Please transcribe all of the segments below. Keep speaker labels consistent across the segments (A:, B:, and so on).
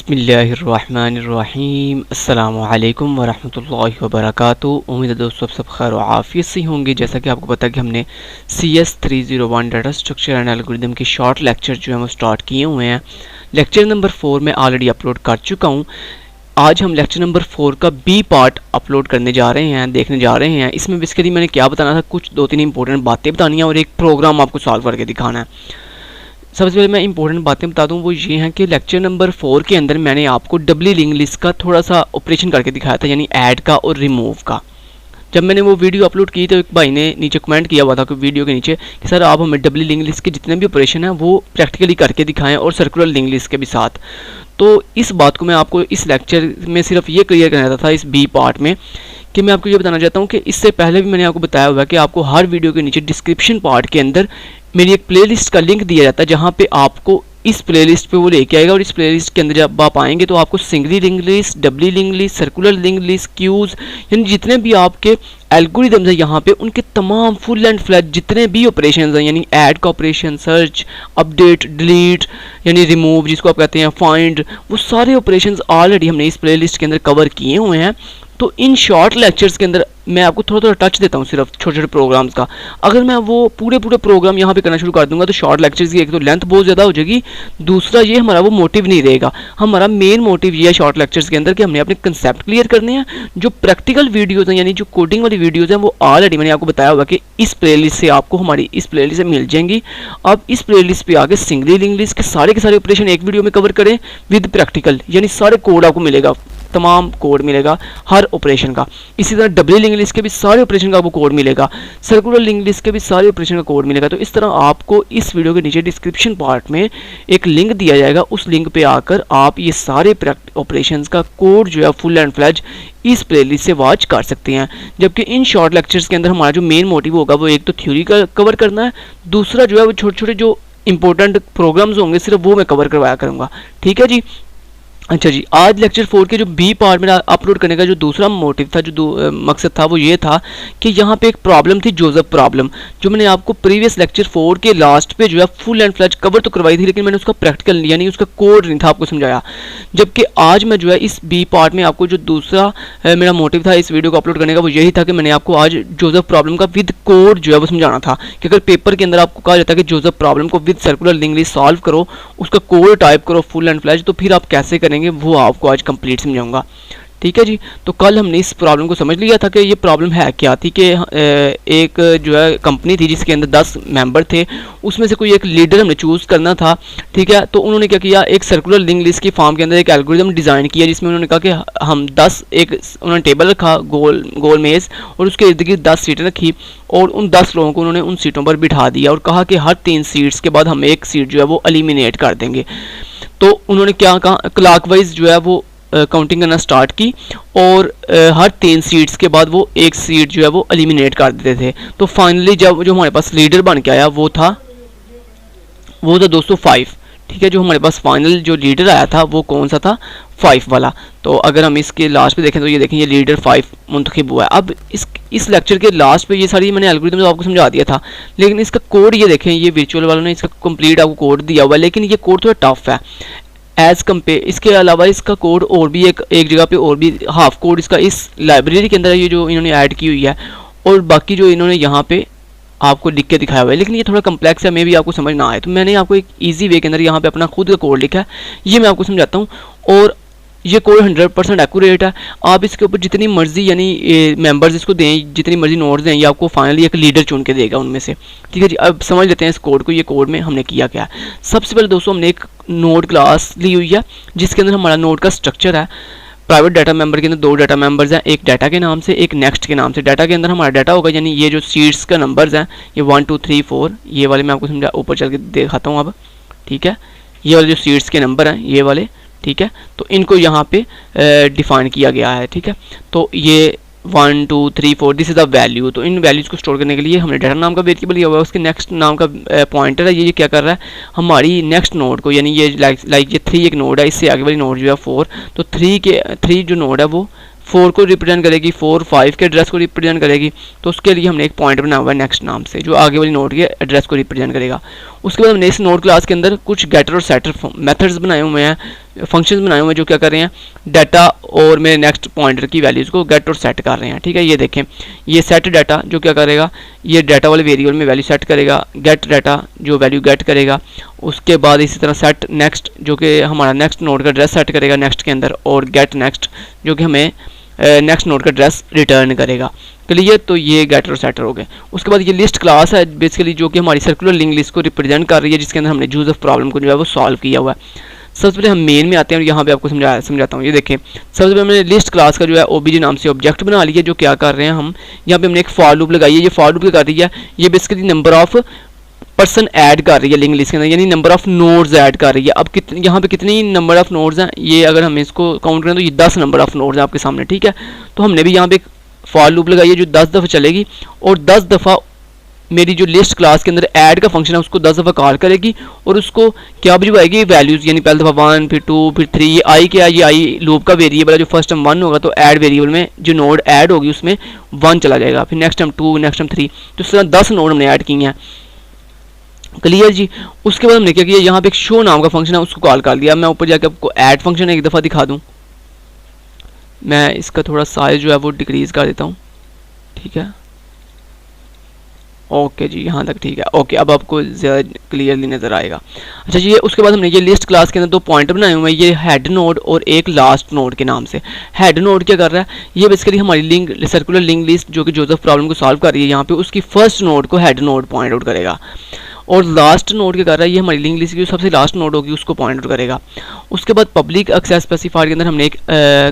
A: बिस्मिल्लाहिर्रहमानिर्रहीम अस्सलामु अलैकुम वरहमतुल्लाहि वबरकातुहू। उम्मीद है दोस्तों आप सब खैर व आफियत से होंगे। जैसा कि आपको पता है कि हमने CS301 data structure and algorithm के शॉर्ट लेक्चर जो है वो स्टार्ट किए हुए हैं। लेक्चर नंबर 4 में ऑलरेडी अपलोड कर चुका हूँ। आज हम लेक्चर नंबर 4 का बी पार्ट अपलोड करने जा रहे हैं, देखने जा रहे हैं। इसमें बेसिकली मैंने क्या बताना था, कुछ 2-3 इंपॉर्टेंट बातें बतानी है और एक प्रोग्राम आपको सॉल्व करके दिखाना है। सबसे पहले मैं इंपॉर्टेंट बातें बता दूं, वो ये हैं कि लेक्चर नंबर 4 के अंदर मैंने आपको डबली लिंक लिस्ट का थोड़ा सा ऑपरेशन करके दिखाया था, यानी ऐड का और रिमूव का। जब मैंने वो वीडियो अपलोड की तो एक भाई ने नीचे कमेंट किया हुआ था कि वीडियो के नीचे कि सर आप हमें डबली लिंक लिस्ट के जितने भी ऑपरेशन हैं वो प्रैक्टिकली करके दिखाएं और सर्कुलर लिंक लिस्ट के भी साथ। तो इस बात को मैं आपको इस लेक्चर में सिर्फ ये क्लियर करना था, इस बी पार्ट में, कि मैं आपको ये बताना चाहता हूँ कि इससे पहले भी मैंने आपको बताया हुआ है कि आपको हर वीडियो के नीचे डिस्क्रिप्शन पार्ट के अंदर मेरी एक प्लेलिस्ट का लिंक दिया जाता है, जहाँ पे आपको इस प्लेलिस्ट पे वो लेके आएगा। और इस प्लेलिस्ट के अंदर जब आप आएंगे तो आपको singly link list, doubly link list, circular link list, queues, यानी जितने भी आपके एल्गोरिदम्स हैं यहाँ पे, उनके तमाम फुल एंड फ्लैट जितने भी ऑपरेशंस हैं, यानी ऐड का ऑपरेशन, सर्च, अपडेट, डिलीट, यानी रिमूव जिसको आप कहते हैं, फाइंड, वो सारे ऑपरेशंस ऑलरेडी हमने इस प्लेलिस्ट के अंदर कवर किए हुए हैं। तो इन शॉर्ट लेक्चर्स के अंदर मैं आपको थोड़ा थोड़ा टच देता हूँ सिर्फ छोटे छोटे प्रोग्राम्स का। अगर मैं वो पूरे प्रोग्राम यहाँ पे करना शुरू कर दूंगा तो शॉर्ट लेक्चर्स की एक तो लेंथ बहुत ज़्यादा हो जाएगी, दूसरा ये हमारा वो मोटिव नहीं रहेगा। हमारा मेन मोटिव ये है शॉर्ट लेक्चर्स के अंदर कि हमने अपने कंसेप्ट क्लियर करने हैं। जो प्रैक्टिकल वीडियोज़ हैं, यानी जो कोडिंग वाली वीडियोज़ हैं, वो ऑलरेडी मैंने आपको बताया होगा कि इस प्लेलिस्ट से आपको, हमारी इस प्लेलिस्ट से मिल जाएंगी। अब इस प्लेलिस्ट पे आगे सिंगली लिंक लिस्ट के सारे ऑपरेशन एक वीडियो में कवर करें विद प्रैक्टिकल, यानी सारे कोड आपको मिलेगा, तमाम कोड मिलेगा हर ऑपरेशन का। इसी तरह डबली लिंक लिस्ट के भी सारे ऑपरेशन का आपको कोड मिलेगा, सर्कुलर लिंक लिस्ट के भी सारे ऑपरेशन का कोड मिलेगा। तो इस तरह आपको इस वीडियो के नीचे डिस्क्रिप्शन पार्ट में एक लिंक दिया जाएगा, उस लिंक पे आकर आप ये सारे ऑपरेशंस का कोड जो है फुल एंड फ्लैज इस प्लेलिस्ट से वॉच कर सकते हैं। जबकि इन शॉर्ट लेक्चर्स के अंदर हमारा जो मेन मोटिव होगा वो एक तो थ्योरी का कवर करना है, दूसरा जो है वो छोटे छोटे जो इंपॉर्टेंट प्रोग्राम्स होंगे सिर्फ वो मैं कवर करवाया करूँगा। ठीक है जी। अच्छा जी, आज लेक्चर 4 के जो बी पार्ट में अपलोड करने का जो दूसरा मोटिव था, जो मकसद था, वो ये था कि यहाँ पे एक प्रॉब्लम थी, जोसेफ प्रॉब्लम, जो मैंने आपको प्रीवियस लेक्चर 4 के लास्ट पे जो है फुल एंड फ्लैज कवर तो करवाई थी, लेकिन मैंने उसका प्रैक्टिकल यानी उसका कोड नहीं था आपको समझाया। जबकि आज मैं जो है इस बी पार्ट में आपको जो दूसरा मेरा मोटिव था इस वीडियो को अपलोड करने का, वो यही था कि मैंने आपको आज जोसेफ प्रॉब्लम का विद कोड जो है वो समझाना था। कि अगर पेपर के अंदर आपको कहा जाता है कि जोसेफ प्रॉब्लम को with circular link list solve करो, उसका कोड टाइप करो फुल एंड फ्लैज, तो फिर आप कैसे करेंगे वो आपको आज कंप्लीट समझाऊंगा। ठीक है जी। तो कल हमने इस प्रॉब्लम को समझ लिया था कि ये प्रॉब्लम है क्या थी, कि एक जो है कंपनी थी जिसके अंदर 10 मेंबर थे, उसमें से कोई एक लीडर हमने चूज़ करना था। ठीक है। तो उन्होंने क्या किया, एक सर्कुलर लिंक लिस्ट की फॉर्म के अंदर एक एल्गोरिदम डिज़ाइन किया, जिसमें उन्होंने कहा कि हम 10 उन्होंने टेबल रखा गोल मेज़, और उसके इर्द गिर्द 10 सीटें रखी, और उन 10 लोगों को उन्होंने उन सीटों पर बिठा दिया और कहा कि हर 3 सीट्स के बाद हम एक सीट जो है वो एलिमिनेट कर देंगे। तो उन्होंने क्या कहा, क्लॉकवाइज जो है वो काउंटिंग करना स्टार्ट की, और हर 3 सीट्स के बाद वो एक सीट जो है वो एलिमिनेट कर देते थे। तो फाइनली जब जो हमारे पास लीडर बन के आया वो था दोस्तों 5। ठीक है। जो हमारे पास फाइनल जो लीडर आया था वो कौन सा था, 5 वाला। तो अगर हम इसके लास्ट पे देखें तो ये देखें, ये लीडर 5 मुंतखब हुआ है। अब इस लेक्चर के लास्ट पे ये सारी मैंने एल्गोरिथम आपको समझा दिया था, लेकिन इसका कोड ये देखें, ये वर्चुअल वालों ने इसका कंप्लीट आपको कोड दिया हुआ है, लेकिन ये कोड थोड़ा टफ है एज कम्पेयर। इसके अलावा इसका कोड और भी एक जगह पे और भी हाफ कोड इसका इस लाइब्रेरी के अंदर ये जो इन्होंने ऐड की हुई है, और बाकी जो इन्होंने यहाँ पे आपको लिख के दिखाया हुआ है, लेकिन ये थोड़ा कम्प्लेक्स है, मे भी आपको समझ ना आए। तो मैंने आपको एक इजी वे के अंदर यहाँ पे अपना खुद का कोड लिखा है, ये मैं आपको समझाता हूँ। और ये कोड 100% एक्यूरेट है। आप इसके ऊपर जितनी मर्जी यानी मेंबर्स इसको दें, जितनी मर्जी नोट्स दें, ये आपको फाइनली एक लीडर चुन के देगा उनमें से। ठीक है जी। अब समझ लेते हैं इस कोड को। ये कोड में हमने किया क्या है। सबसे पहले दोस्तों हमने एक नोड क्लास ली हुई है, जिसके अंदर हमारा नोड का स्ट्रक्चर है। प्राइवेट डाटा मेंबर के अंदर 2 डाटा मेंबर्स हैं, एक डाटा के नाम से, एक नेक्स्ट के नाम से। डाटा के अंदर हमारा डाटा होगा, यानी ये जो सीट्स का नंबर्स हैं, ये 1 2 3 4, ये वाले मैं आपको समझा ऊपर चल के दिखाता हूँ अब। ठीक है। ये वाले जो सीट्स के नंबर हैं ये वाले। ठीक है। तो इनको यहाँ पे डिफाइन किया गया है। ठीक है। तो ये 1 2 3 4 दिस इज द वैल्यू। तो इन वैल्यूज़ को स्टोर करने के लिए हमने डाटा नाम का वेरिएबल लिया हुआ है, उसके नेक्स्ट नाम का पॉइंटर है। ये क्या कर रहा है, हमारी नेक्स्ट नोड को, यानी ये लाइक ये 3 एक नोड है, इससे आगे वाली नोड जो है 4, तो 3 जो नोड है वो 4 को रिप्रेजेंट करेगी, 4 5 के एड्रेस को रिप्रेजेंट करेगी। तो उसके लिए हमने एक पॉइंट बनाया हुआ है नेक्स्ट नाम से, जो आगे वाली नोड के एड्रेस को रिप्रेजेंट करेगा। उसके बाद हमने इस नोड क्लास के अंदर कुछ गेटर और सेटर मेथड्स बनाए हुए हैं, फंक्शंस बनाए हुए हैं जो क्या कर रहे हैं, डाटा और मेरे नेक्स्ट पॉइंटर की वैल्यूज़ को गेट और सेट कर रहे हैं। ठीक है, ये देखें, ये सेट डाटा जो क्या करेगा, ये डाटा वाले वेरिएबल में वैल्यू सेट करेगा, गेट डाटा जो वैल्यू गेट करेगा, उसके बाद इसी तरह सेट नेक्स्ट जो कि हमारा नेक्स्ट नोड का एड्रेस सेट करेगा नेक्स्ट के अंदर, और गेट नेक्स्ट जो कि हमें नेक्स्ट नोड का एड्रेस रिटर्न करेगा। क्लियर, तो ये गेटर और सेटर हो गए। उसके बाद ये लिस्ट क्लास है बेसिकली जो कि हमारी सर्कुलर लिंक लिस्ट को रिप्रेजेंट कर रही है, जिसके अंदर हमने यूज ऑफ प्रॉब्लम को जो है वो सॉल्व किया हुआ है। सबसे पहले हम मेन में आते हैं और यहाँ पे आपको समझाता हूँ। ये देखें, सबसे पहले हमने लिस्ट क्लास का जो है ओबीजे नाम से ऑब्जेक्ट बना लिया। जो क्या कर रहे हैं हम, यहाँ पे हमने एक फॉर लूप लगाई है। ये फॉर लूप कर रही है, ये basically number of person add कर रही है लिंक लिस्ट के अंदर, यानी नंबर ऑफ नोड्स ऐड कर रही है। अब यहाँ पे कितनी नंबर ऑफ नोड्स हैं, ये अगर हम इसको काउंट करें तो ये 10 नंबर ऑफ नोड्स हैं आपके सामने। ठीक है, तो हमने भी यहाँ पे फॉर लूप लगाई है जो 10 दफ़ा चलेगी, और 10 दफ़ा मेरी जो लिस्ट क्लास के अंदर ऐड का फंक्शन है उसको 10 दफ़ा कॉल करेगी, और उसको क्या भी आएगी वैल्यूज़, यानी पहले दफ़ा 1 फिर 2 फिर 3। ये आई क्या है, ये आई लूप का वेरिएबल है। जो फर्स्ट टाइम 1 होगा तो ऐड वेरिएबल में जो नोड ऐड होगी उसमें 1 चला जाएगा, फिर नेक्स्ट टाइम 2, नेक्स्ट टाइम 3। तो इस तरह 10 नोड हमने ऐड किए हैं। क्लियर जी। उसके बाद हमने क्या किया, यहाँ पे एक शो नाम का फंक्शन है उसको कॉल कर दिया। मैं ऊपर जाकर आपको ऐड फंक्शन एक दफ़ा दिखा दूँ। मैं इसका थोड़ा साइज जो है वो डिक्रीज़ कर देता हूँ। ठीक है, ओके जी, यहाँ तक ठीक है। ओके, अब आपको ज़्यादा क्लियरली नज़र आएगा। अच्छा जी, उसके बाद हमने ये लिस्ट क्लास के अंदर 2 पॉइंटर बनाए हुए हैं, ये हेड नोड और एक लास्ट नोड के नाम से। हेड नोड क्या कर रहा है, ये बेसिकली हमारी लिंक सर्कुलर लिंक लिस्ट जो कि जोसेफ प्रॉब्लम को सॉल्व कर रही है, यहाँ पे उसकी फर्स्ट नोड को हेड नोड पॉइंट आउट करेगा, और लास्ट नोड क्या कर रहा है, ये हमारी लिंक लिस्ट की जो सबसे लास्ट नोड होगी उसको पॉइंट आउट करेगा। उसके बाद पब्लिक एक्सेस स्पेसिफायर के अंदर हमने एक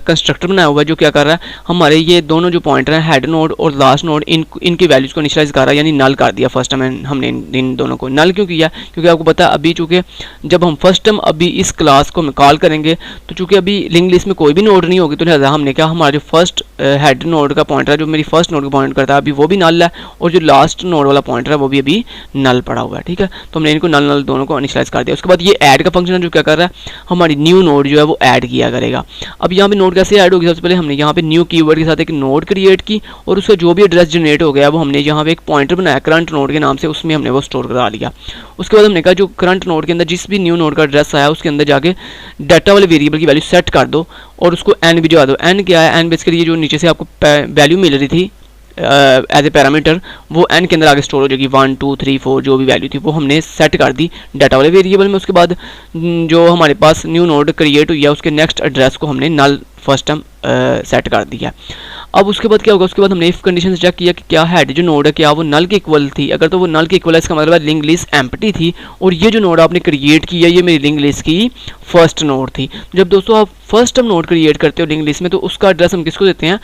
A: कंस्ट्रक्टर बनाया हुआ है जो क्या कर रहा है, हमारे ये दोनों जो पॉइंटर हैं हेड नोड और लास्ट नोड, इनकी वैल्यूज़ को इनिशियलाइज कर रहा है, यानी नल कर दिया फर्स्ट टाइम हमने इन दोनों को। नल क्यों किया, क्योंकि आपको पता है अभी चूँकि जब हम फर्स्ट टाइम अभी इस क्लास को कॉल करेंगे तो चूँकि अभी लिंक लिस्ट में कोई भी नोड नहीं होगी, तो लिहाजा हमने क्या, हमारा जो फर्स्ट हेड नोड का पॉइंटर है जो मेरी फर्स्ट नोड को पॉइंट करता है अभी वो भी नल है, और जो लास्ट नोड वाला पॉइंटर है वो भी अभी नल पड़ा हुआ है। ठीक है, तो हमने इनको नल नल दोनों को इनिशियलाइज कर दिया। उसके बाद ये ऐड का फंक्शन है जो क्या कर रहा है, हमारी न्यू नोड जो है वो ऐड किया करेगा। अब यहाँ पे नोड कैसे ऐड होगी, सबसे पहले हमने यहाँ पे न्यू कीवर्ड के साथ एक नोड क्रिएट की, और उसका जो भी एड्रेस जनरेट हो गया वो हमने यहाँ पे एक पॉइंटर बनाया करंट नोड के नाम से, उसमें हमने वो स्टोर करा लिया। उसके बाद हमने कहा जो करंट नोड के अंदर जिस भी न्यू नोड का एड्रेस आया उसके अंदर जाके डाटा वाले वेरिएबल की वैल्यू सेट कर दो, और उसको एन भी जो दो। एन क्या है, एन बेसिकली ये जो नीचे से आपको वैल्यू मिल रही थी एज ए पैरामीटर, वो एन के अंदर आगे स्टोर हो जाएगी। 1 2 3 4 जो भी वैल्यू थी वो हमने सेट कर दी डाटा वाले वेरिएबल में। उसके बाद जो हमारे पास न्यू नोड क्रिएट हुई है उसके नेक्स्ट एड्रेस को हमने नल फर्स्ट टाइम सेट कर दिया। अब उसके बाद क्या होगा, उसके बाद हमने इफ कंडीशन चेक किया कि क्या हेड जो नोड है क्या वो नल के इक्वल थी। अगर तो वो नल के इक्वल है इसका मतलब है लिंक लिस्ट एम्प्टी थी, और ये जो नोड आपने क्रिएट किया ये मेरी लिंक लिस्ट की फर्स्ट नोड थी। जब दोस्तों आप फर्स्ट टाइम नोड क्रिएट करते हो लिंक लिस्ट में तो उसका एड्रेस हम किसको देते हैं,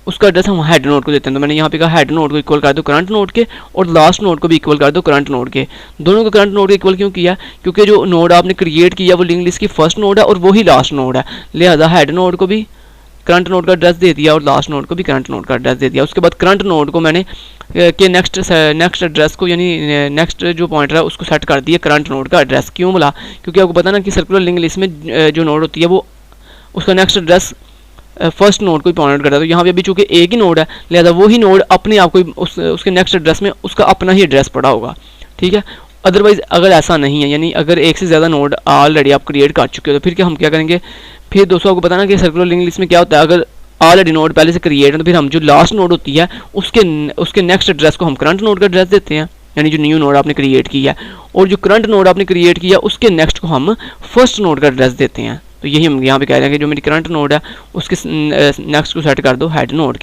A: उसका एड्रेस हम हेड नोड को देते हैं। तो मैंने यहाँ पे कहा हेड नोड को इक्वल कर दो करंट नोड के, और लास्ट नोड को भी इक्वल कर दो करंट नोड के। दोनों को करंट नोड के इक्वल क्यों किया, क्योंकि जो नोड आपने क्रिएट किया वो लिंक लिस्ट की फर्स्ट नोड है और वही लास्ट नोड है, लिहाजा हेड नोड को भी करंट नोड का एड्रेस दे दिया और लास्ट नोड को भी करंट नोड का एड्रेस दे दिया। उसके बाद करंट नोड को मैंने के नेक्स्ट एड्रेस को यानी नेक्स्ट जो पॉइंटर है उसको सेट कर दिया करंट नोड का एड्रेस। क्यों बोला, क्योंकि आपको पता ना कि सर्कुलर लिंक लिस्ट में जो नोड होती है वो उसका नेक्स्ट एड्रेस फर्स्ट नोड को ही पॉइंट करता है। तो यहाँ पे अभी चूंकि एक ही नोड है लिहाजा वो ही नोड अपने आप को उसके नेक्स्ट एड्रेस में उसका अपना ही एड्रेस पड़ा होगा। ठीक है, अदरवाइज अगर ऐसा नहीं है, यानी अगर एक से ज़्यादा नोड ऑलरेडी आप क्रिएट कर चुके हो तो फिर क्या हम क्या करेंगे, फिर दोस्तों आपको बताना कि सर्कुलर लिंक लिस्ट में क्या होता है, अगर ऑलरेडी नोड पहले से क्रिएट है तो फिर हम जो लास्ट नोड होती है उसके नेक्स्ट एड्रेस को हम करंट नोड का एड्रेस देते हैं, यानी जो न्यू नोड आपने क्रिएट किया है, और जो करंट नोड आपने क्रिएट किया उसके नेक्स्ट को हम फर्स्ट नोड का एड्रेस देते हैं। तो यही हम यहाँ पे कह रहे हैं कि जो मेरी करंट नोड है उसके नेक्स्ट को सेट कर दो हेड नोड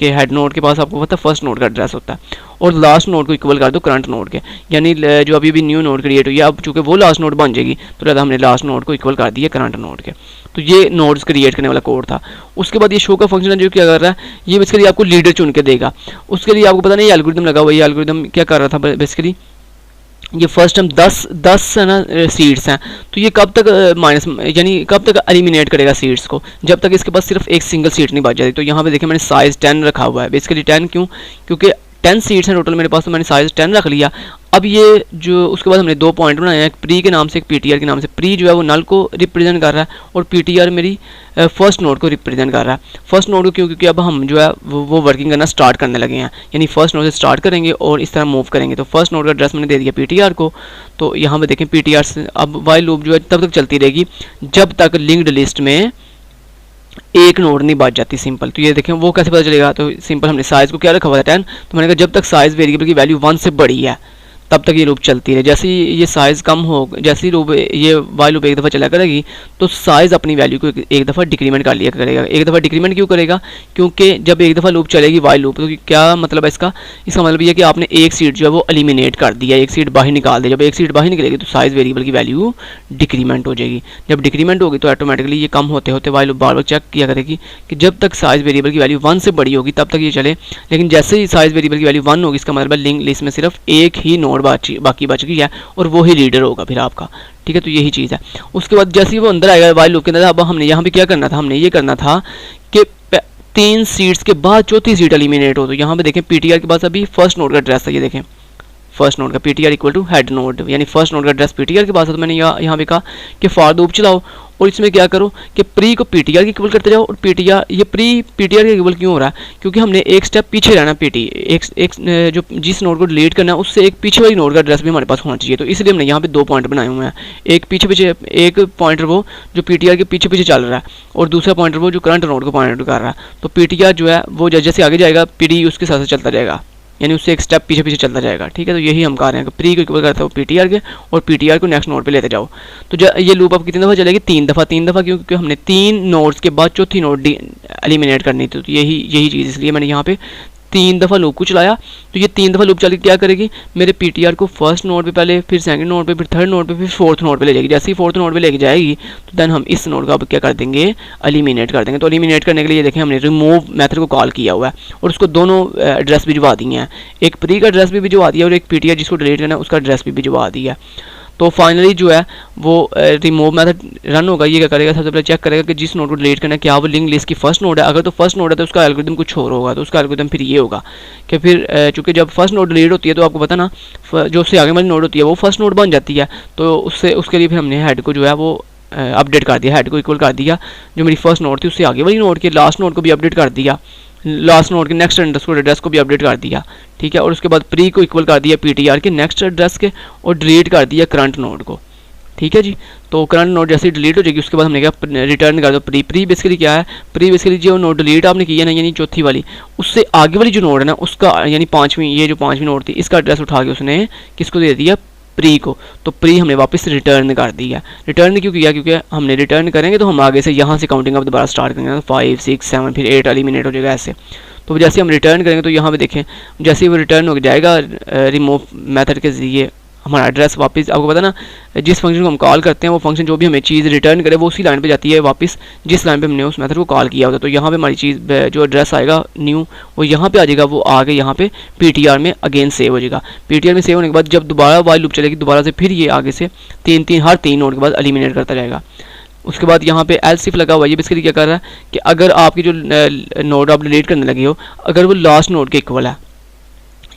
A: के पास आपको पता है फर्स्ट नोड का एड्रेस होता है, और लास्ट नोड को इक्वल कर दो करंट नोड के, यानी जो अभी भी न्यू नोड क्रिएट हुई है अब चूँकि वो लास्ट नोड बन जाएगी तो लिहाजा हमने लास्ट नोड को इक्वल कर दिया करंट नोड के। तो ये नोड्स क्रिएट करने वाला कोड था। उसके बाद ये शो का फंक्शन है जो क्या कर रहा है, ये बेसिकली आपको लीडर चुन के देगा। उसके लिए आपको पता नहीं ये एल्गोरिथम लगा हुआ है, ये एल्गोरिथम क्या कर रहा था बेसिकली, ये फर्स्ट टाइम 10 है ना सीड्स हैं, तो ये कब तक माइनस यानी कब तक एलिमिनेट करेगा सीड्स को, जब तक इसके पास सिर्फ एक सिंगल सीट नहीं बच जाती। तो यहाँ पे देखिए मैंने साइज 10 रखा हुआ है, बेसिकली 10 क्यों, क्योंकि 10 सीट्स हैं टोटल मेरे पास, तो मैंने साइज़ 10 रख लिया। अब ये जो उसके बाद हमने 2 पॉइंट बनाए हैं, एक प्री के नाम से एक पीटीआर के नाम से। प्री जो है वो नल को रिप्रेजेंट कर रहा है और पीटीआर मेरी फर्स्ट नोड को रिप्रेजेंट कर रहा है। फर्स्ट नोड को क्यों? क्योंकि अब हम जो है वो वर्किंग करना स्टार्ट करने लगे हैं, यानी फर्स्ट नोड से स्टार्ट करेंगे और इस तरह मूव करेंगे। तो फर्स्ट नोड का एड्रेस मैंने दे दिया पीटीआर को। तो यहाँ पे देखें पीटीआर से अब वाइल लूप जो है तब तक चलती रहेगी जब तक लिंक्ड लिस्ट में एक नोड नहीं बच जाती। सिंपल। तो ये देखें वो कैसे पता चलेगा? तो सिंपल, हमने साइज़ को क्या रखा हुआ था 10, तो मैंने कहा जब तक साइज़ वेरिएबल की वैल्यू 1 से बड़ी है तब तक ये लूप चलती है। जैसे ही ये साइज़ कम हो, जैसे ही लूप ये वाइल लूप एक दफ़ा चला करेगी तो साइज़ अपनी वैल्यू को एक दफ़ा डिक्रीमेंट कर लिया करेगा। एक दफ़ा डिक्रीमेंट क्यों करेगा? क्योंकि जब एक दफ़ा लूप चलेगी वाइल लूप, तो क्या मतलब है इसका मतलब ये है कि आपने एक सीट जो है वो एलिमिनेट कर दिया, एक सीट बाहर निकाल दी। जब एक सीट बाहर निकलेगी तो साइज़ वेरिएबल की वैल्यू डिक्रीमेंट हो जाएगी। जब डिक्रीमेंट होगी तो ऑटोमेटिकली ये कम होते होते वाइल लूप बार बार चेक किया करेगी कि जब तक साइज़ वेरिएबल की वैल्यू 1 से बड़ी होगी तब तक ये चले। लेकिन जैसे ही साइज़ वेरिएबल की वैल्यू 1 होगी, इसका मतलब लिंक लिस्ट में सिर्फ एक ही नोड बाकी बच गई है और वो ही लीडर होगा फिर आपका। ठीक है, तो यही चीज़ है। उसके बाद जैसे ही वो अंदर आएगा वाइल लूप के अंदर, अब हमने यहाँ पे क्या करना था? हमने ये करना था कि 3 सीट्स के बाद चौथी सीट एलिमिनेट हो। तो यहाँ पे देखें पीटीआर के पास अभी फर्स्ट नोड का एड्रेस था, ये देखें फर्स्ट नोड का PTR equal to head node, यानी फर्स्ट नोड का एड्रेस पीटीआर के पास है। तो मैंने यहाँ पे कहा कि फॉर लूप चलाओ और इसमें क्या करो कि प्री को पीटीआर की इक्वल करते जाओ। और पीटीआर, ये प्री पीटीआर के इक्वल क्यों हो रहा है? क्योंकि हमने एक स्टेप पीछे रहना। एक जो जिस नोड को डिलीट करना है उससे एक पीछे वाली नोड का एड्रेस भी हमारे पास होना चाहिए। तो इसलिए हमने यहाँ पे 2 पॉइंट बनाए हुए हैं। एक एक पॉइंटर वो जो पीटीआर के पीछे पीछे चल रहा है और दूसरा पॉइंटर वो जो करंट नोड को पॉइंट कर रहा है। तो पीटीआर जो है वो जैसे आगे जाएगा प्री उसके साथ चलता जाएगा, यानी उससे एक स्टेप पीछे पीछे चलता जाएगा। ठीक है, तो यही हम कह रहे हैं कि प्री को इक्वल करते हो पीटीआर के और पीटीआर को नेक्स्ट नोड पे लेते जाओ। तो ये लूप अब कितनी दफ़ा चलेगी? 3 दफ़ा। 3 दफ़ा क्यों? क्योंकि हमने 3 नोड्स के बाद चौथी नोड एलिमिनेट करनी थी। तो यही चीज़, इसलिए मैंने यहाँ पे 3 दफ़ा लूप को चलाया। तो ये 3 दफ़ा लूप चल के क्या करेगी? मेरे पीटीआर को फर्स्ट नोड पे पहले, फिर सेकंड नोड पे, फिर थर्ड नोड पे, फिर फोर्थ नोड पे ले जाएगी। जैसे ही फोर्थ नोड पे लेके जाएगी तो देन हम इस नोड का अब क्या कर देंगे? एलिमिनेट कर देंगे। तो एलिमिनेट करने के लिए देखें हमने रिमूव मेथड को कॉल किया हुआ है और उसको दोनों एड्रेस भिजवा दिए हैं। एक प्री का एड्रेस भी भिजवा दिया और एक पीटीआर जिसको डिलीट करना है उसका एड्रेस भी भिजवा दिया। तो फाइनली जो है वो रिमूव मेथड रन होगा। ये क्या करेगा? सबसे पहले चेक करेगा कि जिस नोड को डिलीट करना है क्या वो लिंक लिस्ट की फर्स्ट नोड है। अगर तो फर्स्ट नोड है तो उसका एल्गोरिथम कुछ और होगा। तो उसका एल्गोरिथम फिर ये होगा कि फिर चूँकि जब फर्स्ट नोड डिलीट होती है तो आपको पता ना जो उससे आगे वाली नोड होती है वो फर्स्ट नोड बन जाती है। तो उसके लिए फिर हमने हेड को जो है वो अपडेट कर दिया, हेड को इक्वल कर दिया। जो मेरी फर्स्ट नोड थी उससे आगे वाली नोड के लास्ट नोड को भी अपडेट कर दिया, लास्ट नोड के नेक्स्ट एड्रेस को भी अपडेट कर दिया। ठीक है, और उसके बाद प्री को इक्वल कर दिया पीटीआर के नेक्स्ट एड्रेस के और डिलीट कर दिया करंट नोड को। ठीक है जी, तो करंट नोड जैसे डिलीट हो जाएगी उसके बाद हमने क्या रिटर्न कर दो प्री बेसिकली क्या है? प्री बेसिकली जो नोड डिलीट आपने किया ना, यानी चौथी वाली, उससे आगे वाली जो नोड है ना उसका, यानी ये जो पाँचवीं नोड थी इसका एड्रेस उठा के उसने किसको दे दिया? प्री को। तो प्री हमने वापस रिटर्न कर दिया। रिटर्न क्यों किया? क्योंकि हमने रिटर्न करेंगे तो हम आगे से यहाँ से काउंटिंग अब दोबारा स्टार्ट करेंगे। 5 6 7 फिर 8 एलिमिनेट हो जाएगा ऐसे। तो जैसे हम रिटर्न करेंगे तो यहाँ पे देखें जैसे ही वो रिटर्न हो जाएगा रिमूव मेथड के जरिए हमारा एड्रेस वापस, आपको पता ना जिस फंक्शन को हम कॉल करते हैं वो फंक्शन जो भी हमें चीज़ रिटर्न करे वो उसी लाइन पे जाती है वापस जिस लाइन पे हमने उस मेथड को कॉल किया होता है। तो यहाँ पे हमारी चीज़ जो एड्रेस आएगा न्यू वो यहाँ पे आ जाएगा, वो आगे यहाँ पे पीटीआर में अगेन सेव हो जाएगा। पीटीआर में सेव होने के बाद जब दोबारा वाइल लूप चलेगी दोबारा से फिर ये आगे से हर तीन नोड के बाद एलिमिनेट करता जाएगा। उसके बाद यहाँ पे एल्स इफ लगा हुआ है। ये बेसिकली क्या कर रहा है कि अगर आपकी जो नोड आप डिलीट करने लगे हो अगर वो लास्ट नोड के इक्वल है,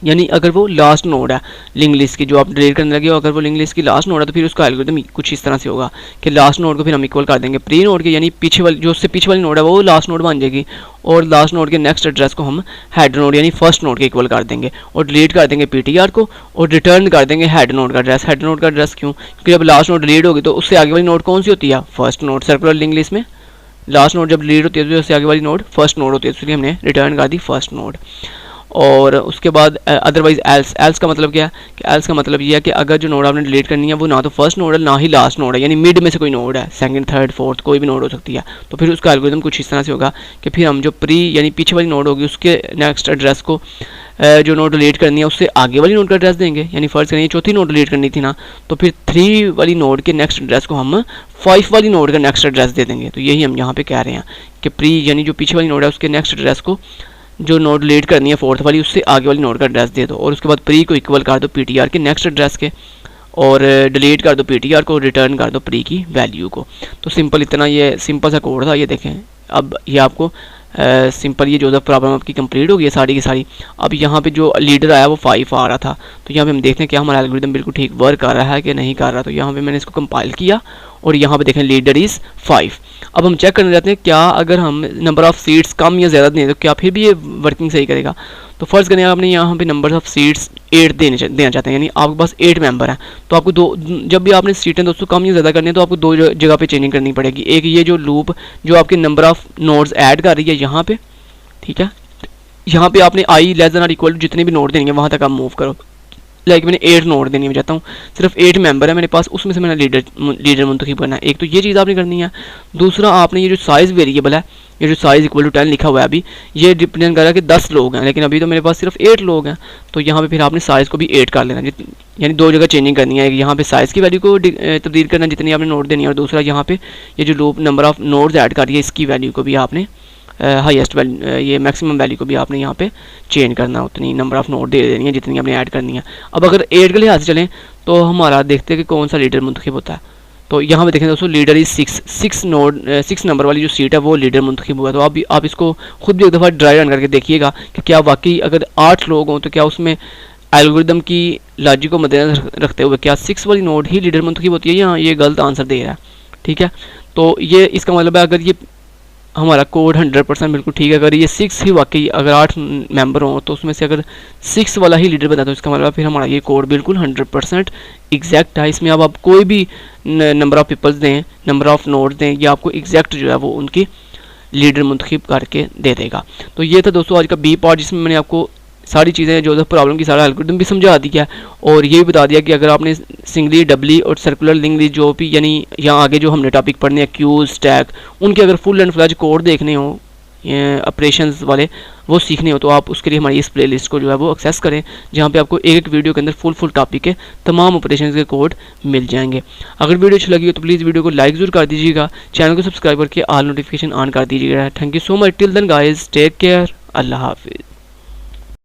A: यानी अगर वो लास्ट नोड है लिंक लिस्ट की जो आप डिलीट करने लगे हो, अगर वो लिंक लिस्ट की लास्ट नोड है तो फिर उसका एल्गोरिथम कुछ इस तरह से होगा कि लास्ट नोड को फिर हम इक्वल कर देंगे प्री नोड के, यानी पीछे वाली जो उससे पीछे वाली नोड है वो लास्ट नोड बन जाएगी और लास्ट नोड के नेक्स्ट एड्रेस को हम हेड नोड यानी फर्स्ट नोड के इक्वल कर देंगे और डिलीट कर देंगे पीटीआर को और रिटर्न कर देंगे हेड नोड का एड्रेस। हेड नोड का एड्रेस क्यों? क्योंकि जब लास्ट नोड डिलीट होगी तो उससे आगे वाली नोड कौन सी होती है? First node. Circular link list में लास्ट नोड जब डिलीट होती है तो उससे आगे वाली नोड फर्स्ट नोड होती है, इसलिए हमने रिटर्न कर दी फर्स्ट नोड। और उसके बाद अदरवाइज एल्स का मतलब क्या है कि एल्स का मतलब ये है कि अगर जो नोड आपने डिलीट करनी है वो ना तो फर्स्ट नोड है ना ही लास्ट नोड है, यानी मिड में से कोई नोड है, सेकंड थर्ड फोर्थ कोई भी नोड हो सकती है। तो फिर उसका एल्गोरिथम कुछ इस तरह से होगा कि फिर हम जो प्री यानी पीछे वाली नोड होगी उसके नेक्स्ट एड्रेस को जो नोड डिलीट करनी है उससे आगे वाली नोड का एड्रेस देंगे, यानी फर्स्ट करेंगे चौथी नोड डिलीट करनी थी ना तो फिर 3 वाली नोड के नेक्स्ट एड्रेस को हम 5 वाली नोड का नेक्स्ट एड्रेस दे देंगे। तो यही हम यहाँ पे कह रहे हैं कि प्री यानी जो पीछे वाली नोड है उसके नेक्स्ट एड्रेस को जो नोड डिलीट करनी है फोर्थ वाली उससे आगे वाली नोड का एड्रेस दे दो और उसके बाद प्री को इक्वल कर दो पीटीआर के नेक्स्ट एड्रेस के और डिलीट कर दो पीटीआर को, रिटर्न कर दो प्री की वैल्यू को। तो सिंपल इतना ये सिंपल सा कोड था। ये देखें अब ये आपको सिंपल ये जो प्रॉब्लम आपकी कंप्लीट हो गई है सारी की सारी। अब यहाँ पे जो लीडर आया वो 5 आ रहा था, तो यहाँ पे हम देखते हैं क्या हमारा एल्गोरिदम बिल्कुल ठीक वर्क कर रहा है कि नहीं कर रहा। तो यहाँ पे मैंने इसको कंपाइल किया और यहाँ पे देखें लीडर इज़ 5। अब हम चेक करने जाते हैं क्या अगर हम नंबर ऑफ़ सीट्स कम या ज़्यादा दें तो क्या फिर भी ये वर्किंग सही करेगा। तो फर्स्ट करें आपने यहाँ पे नंबर ऑफ़ सीट्स 8 देना चाहते हैं, यानी आपके पास 8 मेंबर हैं, तो आपको जब भी आपने सीटें दोस्तों कम या ज़्यादा करनी है तो आपको 2 जगह पे चेंजिंग करनी पड़ेगी। एक ये जो लूप जो आपके नंबर ऑफ़ नोड्स ऐड कर रही है यहाँ पे, ठीक है, यहाँ पे आपने आई लेस देन और इक्वल जितने भी नोड देंगे वहाँ तक आप मूव करो। लाइक मैंने 8 नोड देने में चाहता हूँ, सिर्फ 8 मेंबर है मेरे पास, उसमें से मैंने लीडर मुंतखब करना है। एक तो ये चीज़ आपने करनी है। दूसरा आपने ये जो साइज़ वेरिएबल है, ये जो साइज़ इक्वल टू 10 लिखा हुआ है अभी, ये डिपेंड कर रहा है कि 10 लोग हैं, लेकिन अभी तो मेरे पास सिर्फ 8 लोग हैं। तो यहाँ पे फिर आपने साइज़ को भी 8 कर लेना, यानी 2 जगह चेंजिंग करनी है। यहाँ पे साइज़ की वैल्यू को तब्दील करना जितनी आपने नोट देनी है, और दूसरा यहाँ पे ये जो loop number of nodes add कर रही है इसकी वैल्यू को भी आपने हाईएस्ट वैल्यू ये मैक्सिमम वैल्यू को भी आपने यहाँ पे चेंज करना है, उतनी नंबर ऑफ़ नोट दे देनी है जितनी आपने ऐड करनी है। अब अगर 8 के लिहाज से चलें तो हमारा देखते हैं कि कौन सा लीडर मुंतखब होता है। तो यहाँ पे देखें दोस्तों लीडर इज 6 नंबर वाली जो सीट है वो लीडर मुंतखब हुआ। तो आप इसको खुद भी एक दफ़ा ड्राई रन करके देखिएगा कि क्या वाकई अगर 8 लोग हों तो क्या उसमें एल्गोरिदम की लॉजिक को मद्देनजर रखते हुए क्या 6 वाली नोड ही लीडर मुंतखब होती है या ये गलत आंसर दे रहा है। ठीक है, तो ये इसका मतलब है अगर ये हमारा कोड 100% बिल्कुल ठीक है, अगर ये 6 ही वाकई अगर 8 मेंबर हों तो उसमें से अगर 6 वाला ही लीडर बता तो इसका मतलब फिर हमारा ये कोड बिल्कुल 100% एग्जैक्ट है। इसमें अब आप कोई भी नंबर ऑफ़ पीपल्स दें, नंबर ऑफ़ नोड्स दें, ये आपको एग्जैक्ट जो है वो उनकी लीडर मुंतखब करके दे देगा। तो ये था दोस्तों आज का बी पार्ट, जिसमें मैंने आपको सारी चीज़ें जो प्रॉब्लम की सारा एल्गोरिथम भी समझा दिया है, और ये भी बता दिया कि अगर आपने सिंगली डबली और सर्कुलर लिंक लिस्ट जो भी यानी यहाँ आगे जो हमने टॉपिक पढ़ने हैं क्यूज स्टैक, उनके अगर फुल एंड फ्लैज कोड देखने हो ऑपरेशंस वाले वो सीखने हो तो आप उसके लिए हमारी इस प्लेलिस्ट को जो है वो एक्सेस करें, जहाँ पे आपको एक वीडियो के अंदर फुल टॉपिक के तमाम ऑपरेशंस के कोड मिल जाएंगे। अगर वीडियो अच्छी लगी हो तो प्लीज़ वीडियो को लाइक जरूर कर दीजिएगा, चैनल को सब्सक्राइब करके ऑल नोटिफिकेशन ऑन कर दीजिएगा। Thank you so much, till then guys, take care, अल्लाह हाफिज़।